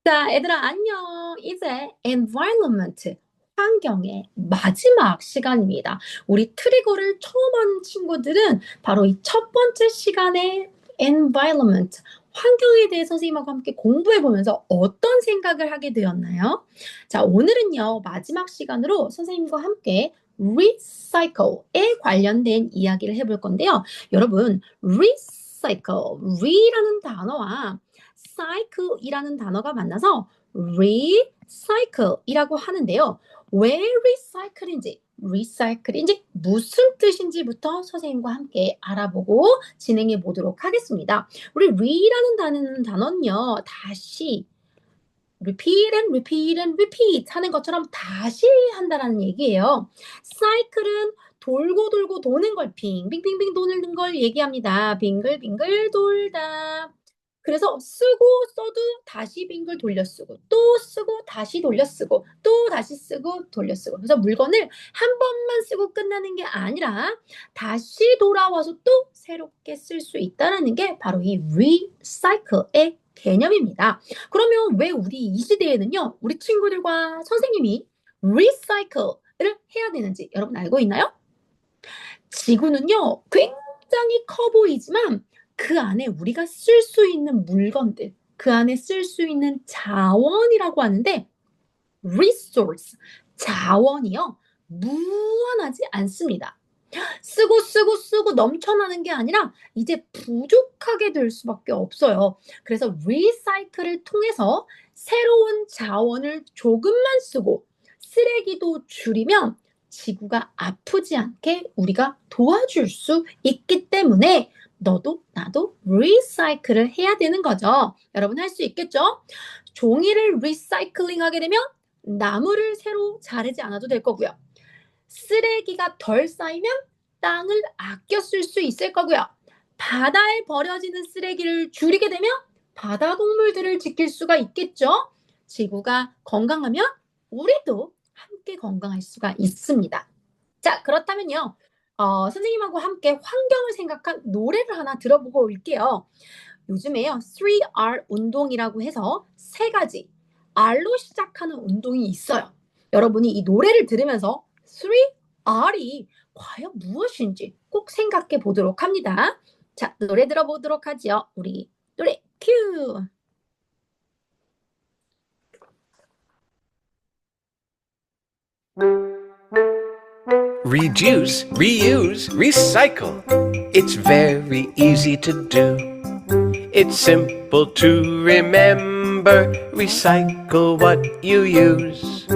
자, 얘들아, 안녕. 이제 environment, 환경의 마지막 시간입니다. 우리 트리거를 처음 하는 친구들은 바로 이 첫 번째 시간에 environment, 환경에 대해 선생님하고 함께 공부해 보면서 어떤 생각을 하게 되었나요? 자, 오늘은요, 마지막 시간으로 선생님과 함께 recycle에 관련된 이야기를 해볼 건데요. 여러분, recycle, re라는 단어와 cycle이라는 단어가 만나서 recycle이라고 하는데요. 왜 recycle인지 무슨 뜻인지부터 선생님과 함께 알아보고 진행해 보도록 하겠습니다. 우리 re라는 단어는요, 다시 repeat and repeat 하는 것처럼 다시 한다라는 얘기예요. cycle은 돌고 돌고 도는 걸 빙빙빙빙 도는 걸 얘기합니다. 빙글빙글 돌다. 그래서 쓰고 써도 다시 빙글 돌려 쓰고 또 쓰고 다시 돌려 쓰고 또 다시 쓰고 돌려 쓰고. 그래서 물건을 한 번만 쓰고 끝나는 게 아니라 다시 돌아와서 또 새롭게 쓸 수 있다는 게 바로 이 recycle의 개념입니다. 그러면 왜 우리 이 시대에는요, 우리 친구들과 선생님이 recycle를 해야 되는지 여러분 알고 있나요? 지구는요, 굉장히 커 보이지만 그 안에 우리가 쓸 수 있는 물건들, 그 안에 쓸 수 있는 자원이라고 하는데 resource, 자원이요, 무한하지 않습니다. 쓰고 넘쳐나는 게 아니라 이제 부족하게 될 수밖에 없어요. 그래서 리사이클을 통해서 새로운 자원을 조금만 쓰고 쓰레기도 줄이면 지구가 아프지 않게 우리가 도와줄 수 있기 때문에 너도 나도 리사이클을 해야 되는 거죠. 여러분 할 수 있겠죠? 종이를 리사이클링 하게 되면 나무를 새로 자르지 않아도 될 거고요. 쓰레기가 덜 쌓이면 땅을 아껴 쓸 수 있을 거고요. 바다에 버려지는 쓰레기를 줄이게 되면 바다 동물들을 지킬 수가 있겠죠. 지구가 건강하면 우리도 함께 건강할 수가 있습니다. 자, 그렇다면요. 선생님하고 함께 환경을 생각한 노래를 하나 들어보고 올게요. 요즘에요. 3R 운동이라고 해서 세 가지 R로 시작하는 운동이 있어요. 여러분이 이 노래를 들으면서 3R이 과연 무엇인지 꼭 생각해 보도록 합니다. 자, 노래 들어보도록 하죠. 우리 노래 큐! Reduce, reuse, recycle. It's very easy to do. It's simple to remember. Recycle what you use.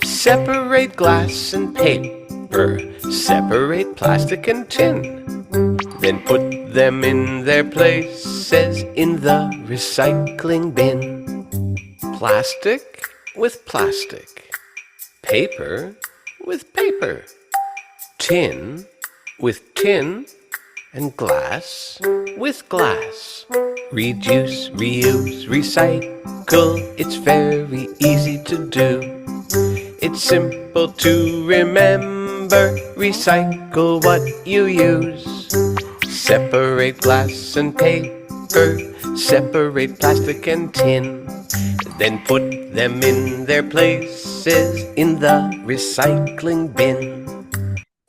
Separate glass and paper. Separate plastic and tin. Then put them in their places in the recycling bin. Plastic with plastic. Paper with paper. Tin with tin, and glass with glass. Reduce, reuse, recycle. It's very easy to do. It's simple to remember. Recycle what you use. Separate glass and paper. Separate plastic and tin. Then put them in their places in the recycling bin.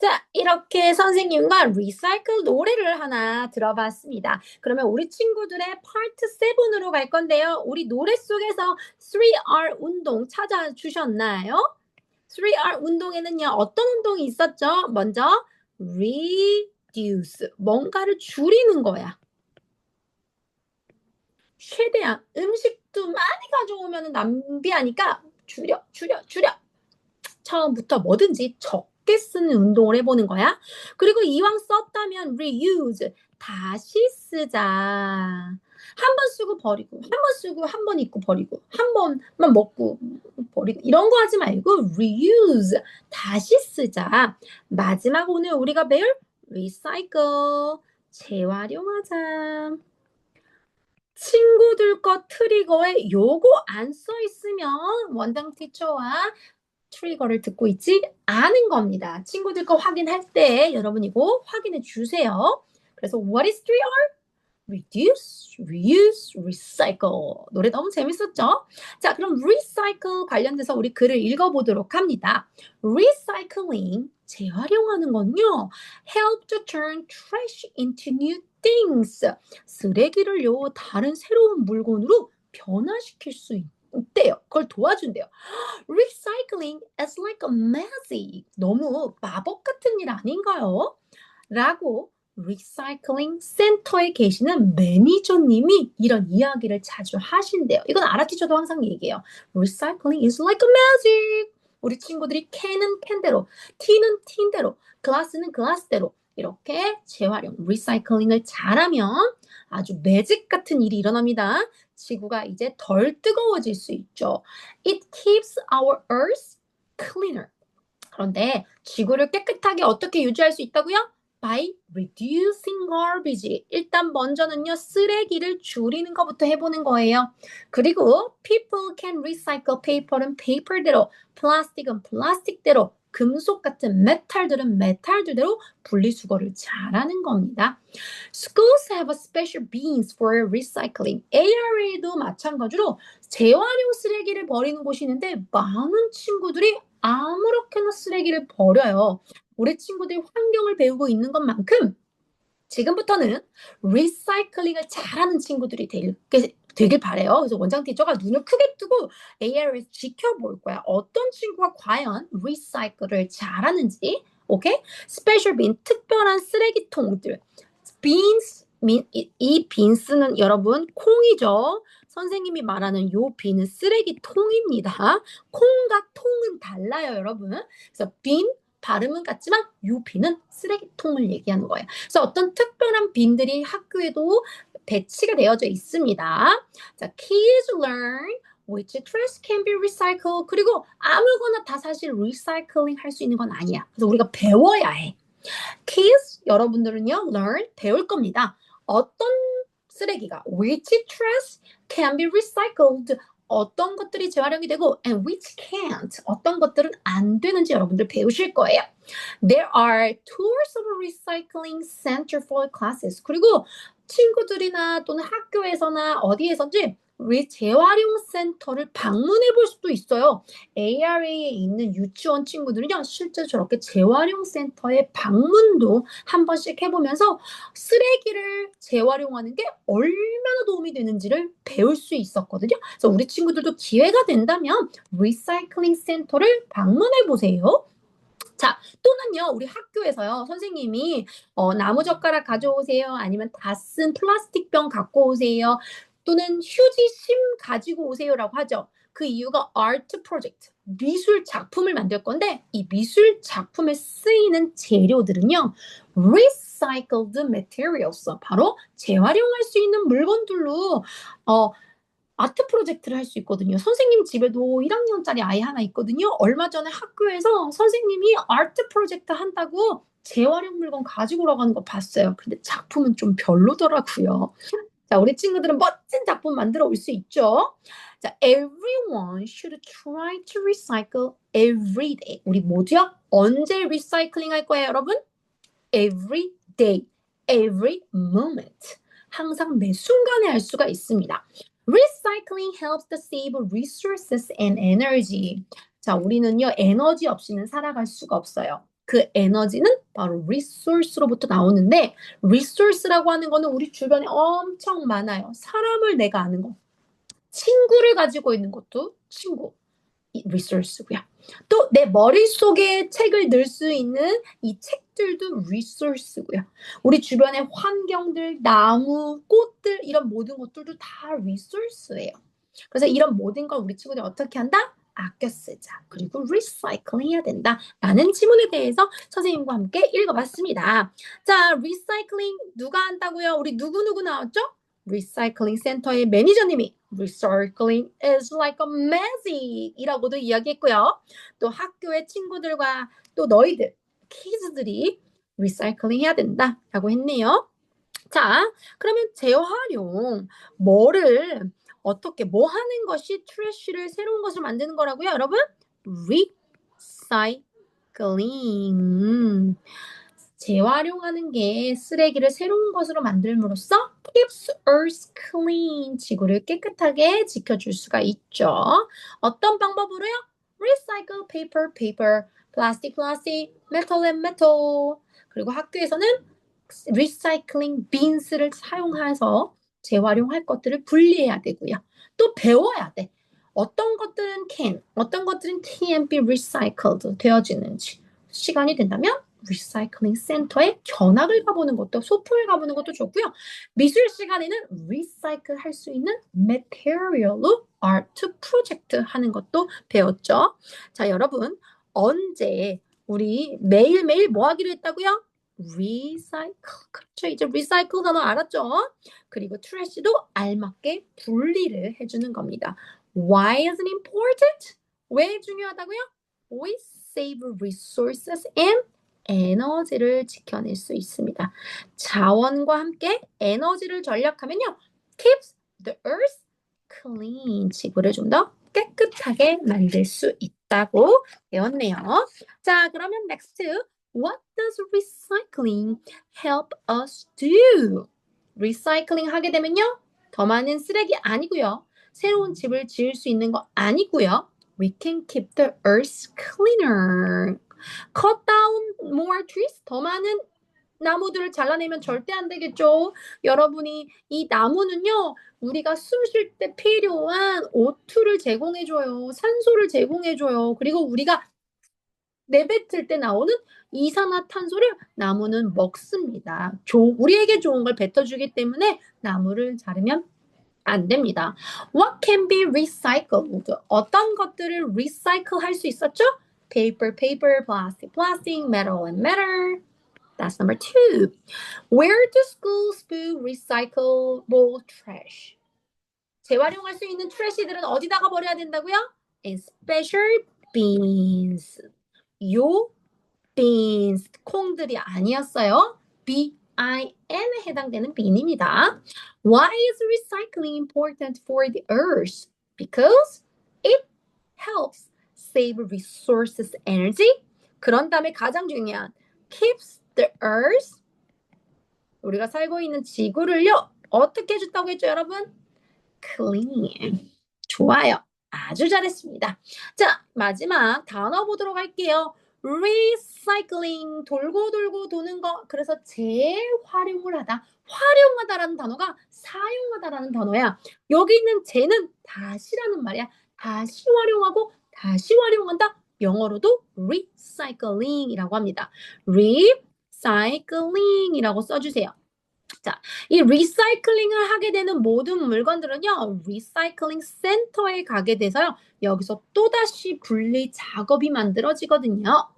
자, 이렇게 선생님과 리사이클 노래를 하나 들어봤습니다. 그러면 우리 친구들의 파트 7으로 갈 건데요. 우리 노래 속에서 3R 운동 찾아주셨나요? 3R 운동에는요, 어떤 운동이 있었죠? 먼저 reduce, 뭔가를 줄이는 거야. 최대한 음식도 많이 가져오면 낭비하니까 줄여. 처음부터 뭐든지 적게 쓰는 운동을 해보는 거야. 그리고 이왕 썼다면 reuse, 다시 쓰자. 한 번 쓰고 버리고, 한 번 쓰고 한 번 입고 버리고, 한 번만 먹고 버리고 이런 거 하지 말고 reuse, 다시 쓰자. 마지막 오늘 우리가 배울 recycle, 재활용하자. 친구들 거 트리거에 요거 안 써 있으면 원장 티처와 트리거를 듣고 있지 않은 겁니다. 친구들 거 확인할 때 여러분 이거 확인해 주세요. 그래서 what is 3R? reduce, reuse, recycle. 노래 너무 재밌었죠? 자, 그럼 recycle 관련돼서 우리 글을 읽어보도록 합니다. recycling, 재활용하는 건요, help to turn trash into new things. 쓰레기를요, 다른 새로운 물건으로 변화시킬 수 있대요. 그걸 도와준대요. Recycling is like a magic. 너무 마법 같은 일 아닌가요? 라고 리사이클링 센터에 계시는 매니저님이 이런 이야기를 자주 하신대요. 이건 아라티저도 항상 얘기해요. Recycling is like a magic. 우리 친구들이 캔은 캔대로, 티는 티대로, 글라스는 글라스대로 이렇게 재활용, 리사이클링을 잘하면 아주 매직 같은 일이 일어납니다. 지구가 이제 덜 뜨거워질 수 있죠. It keeps our earth cleaner. 그런데 지구를 깨끗하게 어떻게 유지할 수 있다고요? By reducing garbage. 일단 먼저는요, 쓰레기를 줄이는 것부터 해보는 거예요. 그리고 people can recycle paper은 paper대로, 플라스틱은 플라스틱대로, 금속 같은 메탈들은 메탈들대로 분리수거를 잘하는 겁니다. Schools have a special bins for recycling. ARA도 마찬가지로 재활용 쓰레기를 버리는 곳이 있는데 많은 친구들이 아무렇게나 쓰레기를 버려요. 우리 친구들이 환경을 배우고 있는 것만큼 지금부터는 리사이클링을 잘하는 친구들이 되길 바래요. 그래서 원장 티처가 눈을 크게 뜨고 AR을 지켜볼 거야. 어떤 친구가 과연 리사이클을 잘하는지. 오케이? 스페셜 빈, 특별한 쓰레기통들. beans, 이 빈스는 여러분 콩이죠. 선생님이 말하는 요 빈은 쓰레기통입니다. 콩과 통은 달라요, 여러분. 그래서 빈 발음은 같지만 요 빈은 쓰레기통을 얘기하는 거예요. 그래서 어떤 특별한 빈들이 학교에도 배치가 되어져 있습니다. 자, kids learn which trash can be recycled. 그리고 아무거나 다 사실 리사이클링 할 수 있는 건 아니야. 그래서 우리가 배워야 해. kids 여러분들은요 learn 배울 겁니다. 어떤 쓰레기가 which trash can be recycled 어떤 것들이 재활용이 되고 and which can't 어떤 것들은 안 되는지 여러분들 배우실 거예요. There are tours of a recycling center for classes. 그리고 친구들이나 또는 학교에서나 어디에선지 재활용 센터를 방문해 볼 수도 있어요. ARA에 있는 유치원 친구들은요, 실제 저렇게 재활용 센터에 방문도 한 번씩 해보면서 쓰레기를 재활용하는 게 얼마나 도움이 되는지를 배울 수 있었거든요. 그래서 우리 친구들도 기회가 된다면 리사이클링 센터를 방문해 보세요. 자, 또는요, 우리 학교에서요, 선생님이 나무젓가락 가져오세요. 아니면 다 쓴 플라스틱 병 갖고 오세요. 또는 휴지 심 가지고 오세요라고 하죠. 그 이유가 art project, 미술 작품을 만들 건데 이 미술 작품에 쓰이는 재료들은요. recycled materials, 바로 재활용할 수 있는 물건들로 아트 프로젝트를 할 수 있거든요. 선생님 집에도 1학년짜리 아이 하나 있거든요. 얼마 전에 학교에서 선생님이 아트 프로젝트 한다고 재활용 물건 가지고 오라고 하는 거 봤어요. 근데 작품은 좀 별로더라고요. 자, 우리 친구들은 멋진 작품 만들어 올 수 있죠. 자, everyone should try to recycle every day. 우리 모두요? 언제 리사이클링 할 거예요, 여러분? Every day, every moment. 항상 매 순간에 할 수가 있습니다. Recycling helps to save resources and energy. 자, 우리는요, 에너지 없이는 살아갈 수가 없어요. 그 에너지는 바로 resource로부터 나오는데 resource라고 하는 거는 우리 주변에 엄청 많아요. 사람을 내가 아는 거. 친구를 가지고 있는 것도 친구. resource고요. 또 내 머릿속에 책을 넣을 수 있는 이 책들도 resource고요. 우리 주변의 환경들, 나무, 꽃들 이런 모든 것들도 다 resource예요. 그래서 이런 모든 걸 우리 친구들이 어떻게 한다? 아껴 쓰자. 그리고 리사이클링 해야 된다. 라는 지문에 대해서 선생님과 함께 읽어봤습니다. 자, 리사이클링 누가 한다고요? 우리 누구누구 나왔죠? 리사이클링 센터의 매니저님이 Recycling is like a magic 이라고도 이야기했고요. 또 학교의 친구들과 또 너희들, 키즈들이 리사이클링 해야 된다 라고 했네요. 자, 그러면 재활용, 어떻게, 뭐 하는 것이 트래쉬를 새로운 것을 만드는 거라고요, 여러분? Recycling. 재활용하는 게 쓰레기를 새로운 것으로 만들므로써 keeps Earth clean, 지구를 깨끗하게 지켜줄 수가 있죠. 어떤 방법으로요? Recycle paper, paper, plastic, plastic, metal and metal. 그리고 학교에서는 recycling bins를 사용해서 재활용할 것들을 분리해야 되고요. 또 배워야 돼. 어떤 것들은 can, 어떤 것들은 can't be recycled 되어지는지. 시간이 된다면 리사이클링 센터에 견학을 가보는 것도, 소풍을 가보는 것도 좋고요. 미술 시간에는 리사이클 할 수 있는 material로 아트 프로젝트 하는 것도 배웠죠. 자, 여러분, 언제 우리 매일매일 뭐 하기로 했다고요? 리사이클. 그렇죠. 이제 리사이클 단어 알았죠? 그리고 트래시도 알맞게 분리를 해주는 겁니다. Why is it important? 왜 중요하다고요? We save resources and 에너지를 지켜낼 수 있습니다. 자원과 함께 에너지를 절약하면요. keeps the earth clean. 지구를 좀 더 깨끗하게 만들 수 있다고 배웠네요. 자, 그러면 next. What does recycling help us do? 리사이클링 하게 되면요. 더 많은 쓰레기 아니고요. 새로운 집을 지을 수 있는 거 아니고요. We can keep the earth cleaner. Cut down more trees. 더 많은 나무들을 잘라내면 절대 안 되겠죠. 여러분이 이 나무는요. 우리가 숨 쉴 때 필요한 O2를 제공해줘요. 산소를 제공해줘요. 그리고 우리가 내뱉을 때 나오는 이산화탄소를 나무는 먹습니다. 우리에게 좋은 걸 뱉어주기 때문에 나무를 자르면 안 됩니다. What can be recycled? 어떤 것들을 recycle 할 수 있었죠? Paper, paper, plastic, plastic, metal, and metal. That's number 2. Where do schools put recyclable trash? 재활용할 수 있는 트래시들은 어디다가 버려야 된다고요? In special bins. 요 beans, 콩들이 아니었어요. B-I-N에 해당되는 bin입니다. Why is recycling important for the earth? Because it helps save resources, energy. 그런 다음에 가장 중요한 keeps the earth. 우리가 살고 있는 지구를요. 어떻게 해줬다고 했죠, 여러분? Clean. 좋아요. 아주 잘했습니다. 자, 마지막 단어 보도록 할게요. recycling, 돌고 돌고 도는 거. 그래서 재활용을 하다. 활용하다라는 단어가 사용하다라는 단어야. 여기 있는 재는 다시라는 말이야. 다시 활용하고 다시 활용한다. 영어로도 recycling이라고 합니다. recycling이라고 써주세요. 자, 이 리사이클링을 하게 되는 모든 물건들은요, 리사이클링 센터에 가게 돼서요, 여기서 또다시 분리 작업이 만들어지거든요.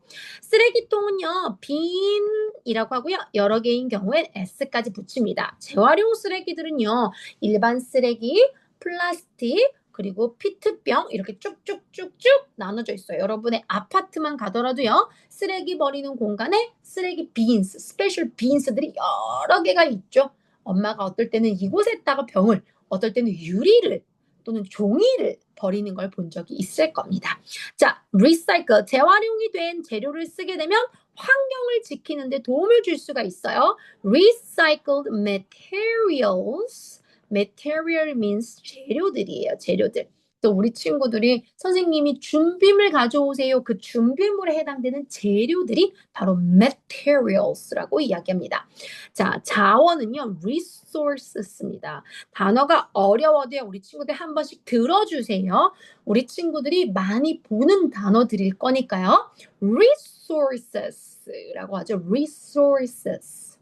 쓰레기통은요, 빈이라고 하고요, 여러 개인 경우엔 S까지 붙입니다. 재활용 쓰레기들은요, 일반 쓰레기, 플라스틱, 그리고 피트병 이렇게 쭉쭉쭉쭉 나눠져 있어요. 여러분의 아파트만 가더라도요. 쓰레기 버리는 공간에 쓰레기 빈스, 스페셜 빈스들이 여러 개가 있죠. 엄마가 어떨 때는 이곳에다가 병을, 어떨 때는 유리를 또는 종이를 버리는 걸 본 적이 있을 겁니다. 자, 리사이클, 재활용이 된 재료를 쓰게 되면 환경을 지키는 데 도움을 줄 수가 있어요. Recycled materials. material means 재료들이에요. 재료들. 또 우리 친구들이 선생님이 준비물 가져오세요. 그 준비물에 해당되는 재료들이 바로 materials라고 이야기합니다. 자, 자원은요. resources입니다. 단어가 어려워도요. 우리 친구들 한 번씩 들어주세요. 우리 친구들이 많이 보는 단어들일 거니까요. resources라고 하죠. resources.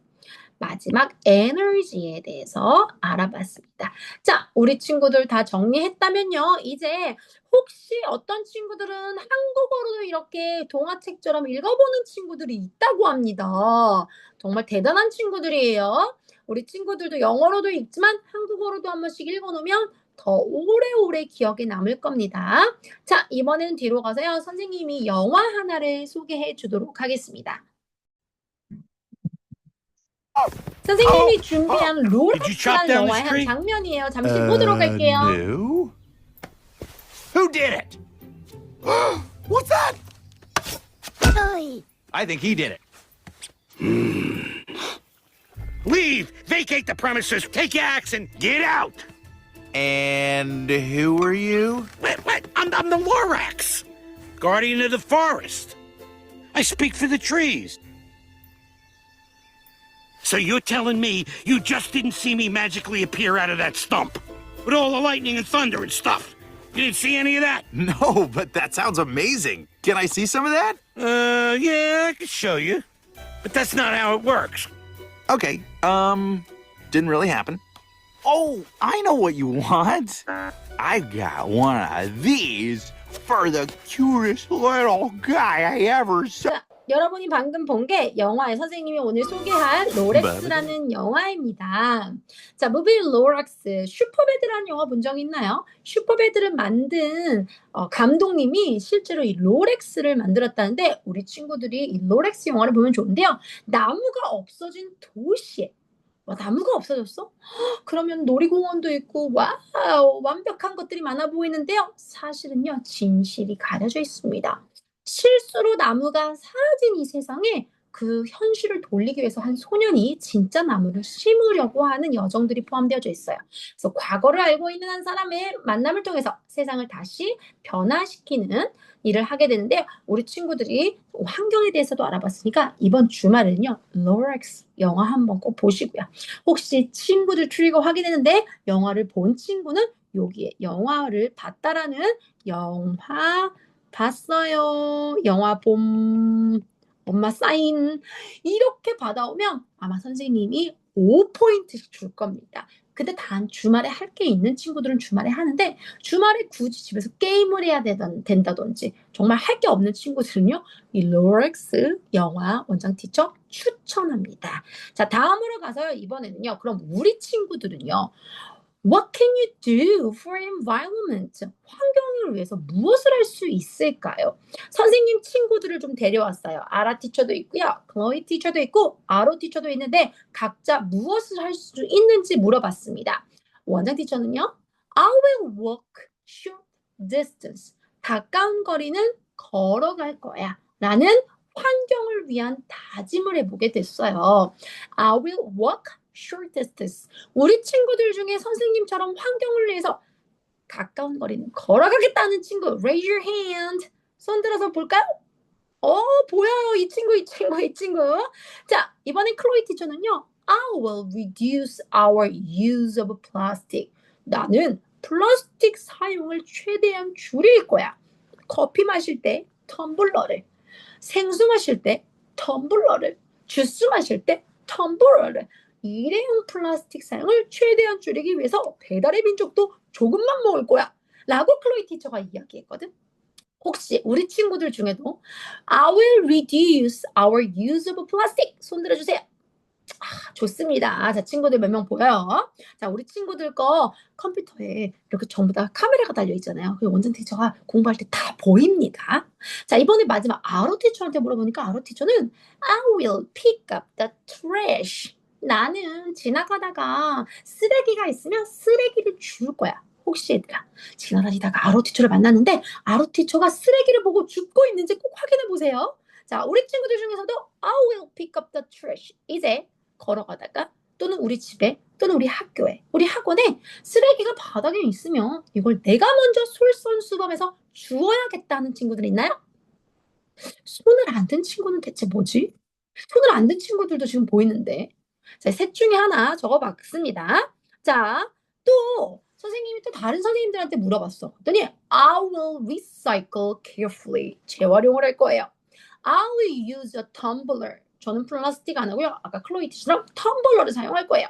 마지막 에너지에 대해서 알아봤습니다. 자, 우리 친구들 다 정리했다면요. 이제 혹시 어떤 친구들은 한국어로도 이렇게 동화책처럼 읽어보는 친구들이 있다고 합니다. 정말 대단한 친구들이에요. 우리 친구들도 영어로도 읽지만 한국어로도 한 번씩 읽어놓으면 더 오래오래 기억에 남을 겁니다. 자, 이번에는 뒤로 가서요. 선생님이 영화 하나를 소개해 주도록 하겠습니다. 선생님이 준비한 롤하트라는 영화의 한 장면이에요. 잠시 보도록 할게요. No. Who did it? What's that? I think he did it. Leave! Vacate the premises! Take your axe and get out! And who are you? What? I'm the Lorax! Guardian of the forest. I speak for the trees. So you're telling me you just didn't see me magically appear out of that stump? With all the lightning and thunder and stuff? You didn't see any of that? No, but that sounds amazing. Can I see some of that? Yeah, I can show you. But that's not how it works. Okay, didn't really happen. Oh, I know what you want. I got one of these for the cutest little guy I ever saw. 자, 여러분이 방금 본 게 영화의 선생님이 오늘 소개할 로렉스라는 영화입니다. 자, 무비 로렉스, 슈퍼배드라는 영화 본 적 있나요? 슈퍼배드를 만든 감독님이 실제로 이 로렉스를 만들었다는데 우리 친구들이 이 로렉스 영화를 보면 좋은데요. 나무가 없어진 도시에 와, 나무가 없어졌어? 그러면 놀이공원도 있고 와우 완벽한 것들이 많아 보이는데요. 사실은요 진실이 가려져 있습니다. 실수로 나무가 사라진 이 세상에 그 현실을 돌리기 위해서 한 소년이 진짜 나무를 심으려고 하는 여정들이 포함되어져 있어요. 그래서 과거를 알고 있는 한 사람의 만남을 통해서 세상을 다시 변화시키는 일을 하게 되는데 우리 친구들이 환경에 대해서도 알아봤으니까 이번 주말에는요. 로렉스 영화 한번 꼭 보시고요. 혹시 친구들 트리거 확인했는데 영화를 본 친구는 여기에 영화를 봤다라는 영화 봤어요. 영화 봄 엄마 사인 이렇게 받아오면 아마 선생님이 5포인트씩 줄 겁니다. 근데 단 주말에 할 게 있는 친구들은 주말에 하는데 주말에 굳이 집에서 게임을 해야 된다든지 정말 할 게 없는 친구들은요. 이 로렉스 영화 원장 티처 추천합니다. 자, 다음으로 가서요. 이번에는요. 그럼 우리 친구들은요. What can you do for environment? 환경을 위해서 무엇을 할 수 있을까요? 선생님 친구들을 좀 데려왔어요. 아라 티처도 있고요. 클로이 티처도 있고 아로 티처도 있는데 각자 무엇을 할 수 있는지 물어봤습니다. 원장 티처는요. I will walk short distance. 가까운 거리는 걸어갈 거야. 라는 환경을 위한 다짐을 해보게 됐어요. I will walk short distance. 우리 친구들 중에 선생님처럼 환경을 위해서 가까운 거리는 걸어가겠다는 친구 raise your hand. 손 들어서 볼까요? 보여요. 이 친구. 자, 이번엔 클로이 티처는요. I will reduce our use of plastic. 나는 플라스틱 사용을 최대한 줄일 거야. 커피 마실 때 텀블러를, 생수 마실 때 텀블러를, 주스 마실 때 텀블러를 일회용 플라스틱 사용을 최대한 줄이기 위해서 배달의 민족도 조금만 먹을 거야 라고 클로이 티처가 이야기했거든. 혹시 우리 친구들 중에도 I will reduce our use of plastic 손 들어주세요. 좋습니다. 자, 친구들 몇 명 보여요? 자, 우리 친구들 거 컴퓨터에 이렇게 전부 다 카메라가 달려 있잖아요. 그 원장 티처가 공부할 때 다 보입니다. 자, 이번에 마지막 아로 티처한테 물어보니까 아로 티처는 I will pick up the trash. 나는 지나가다가 쓰레기가 있으면 쓰레기를 줄 거야. 혹시 얘들아 지나다니다가 아로 티처를 만났는데 아로 티처가 쓰레기를 보고 줍고 있는지 꼭 확인해 보세요. 자, 우리 친구들 중에서도 I will pick up the trash. 이제 걸어가다가 또는 우리 집에 또는 우리 학교에 우리 학원에 쓰레기가 바닥에 있으면 이걸 내가 먼저 솔선수범해서 주워야겠다는 친구들 있나요? 손을 안 든 친구는 대체 뭐지? 손을 안 든 친구들도 지금 보이는데 자, 셋 중에 하나 적어봤습니다. 자, 또 선생님이 또 다른 선생님들한테 물어봤어. 그랬더니 I will recycle carefully. 재활용을 할 거예요. I will use a tumbler. 저는 플라스틱 안 하고요. 아까 클로이 티처럼 텀블러를 사용할 거예요.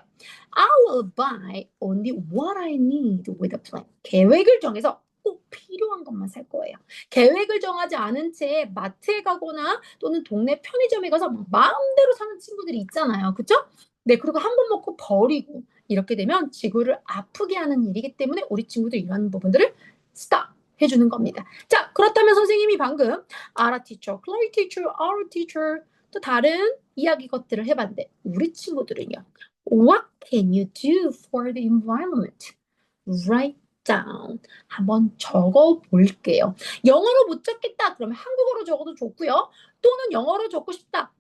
I will buy only what I need with a plan. 계획을 정해서 꼭 필요한 것만 살 거예요. 계획을 정하지 않은 채 마트에 가거나 또는 동네 편의점에 가서 마음대로 사는 친구들이 있잖아요. 그렇죠? 네, 그리고 한 번 먹고 버리고 이렇게 되면 지구를 아프게 하는 일이기 때문에 우리 친구들 이런 부분들을 stop 해주는 겁니다. 자, 그렇다면 선생님이 방금 아라 티처, 클로이 티처, 아로 티처 또 다른 이야기 것들을 해봤는데 우리 친구들은요. What can you do for the environment? Write down. 한번 적어 볼게요. 영어로 못 적겠다. 그러면 한국어로 적어도 좋고요. 또는 영어로 적고 싶다.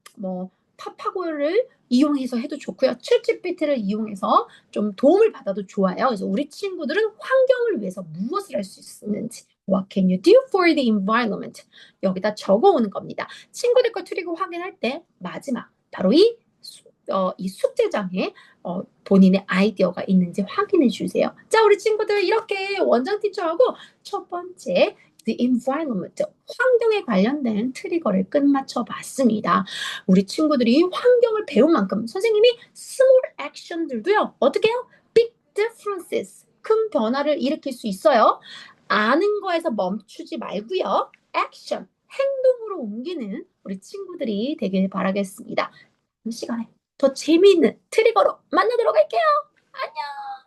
파파고를 이용해서 해도 좋고요. 챗GPT를 이용해서 좀 도움을 받아도 좋아요. 그래서 우리 친구들은 환경을 위해서 무엇을 할 수 있는지 What can you do for the environment? 여기다 적어오는 겁니다. 친구들 거 트리거 확인할 때 마지막 바로 이 숙제장에 본인의 아이디어가 있는지 확인해 주세요. 자, 우리 친구들 이렇게 원장 티처하고 첫 번째 the environment, 환경에 관련된 트리거를 끝마쳐 봤습니다. 우리 친구들이 환경을 배운 만큼 선생님이 small action들도요. 어떻게 해요? big differences, 큰 변화를 일으킬 수 있어요. 아는 거에서 멈추지 말고요. action, 행동으로 옮기는 우리 친구들이 되길 바라겠습니다. 다음 시간에 더 재미있는 트리거로 만나도록 할게요. 안녕!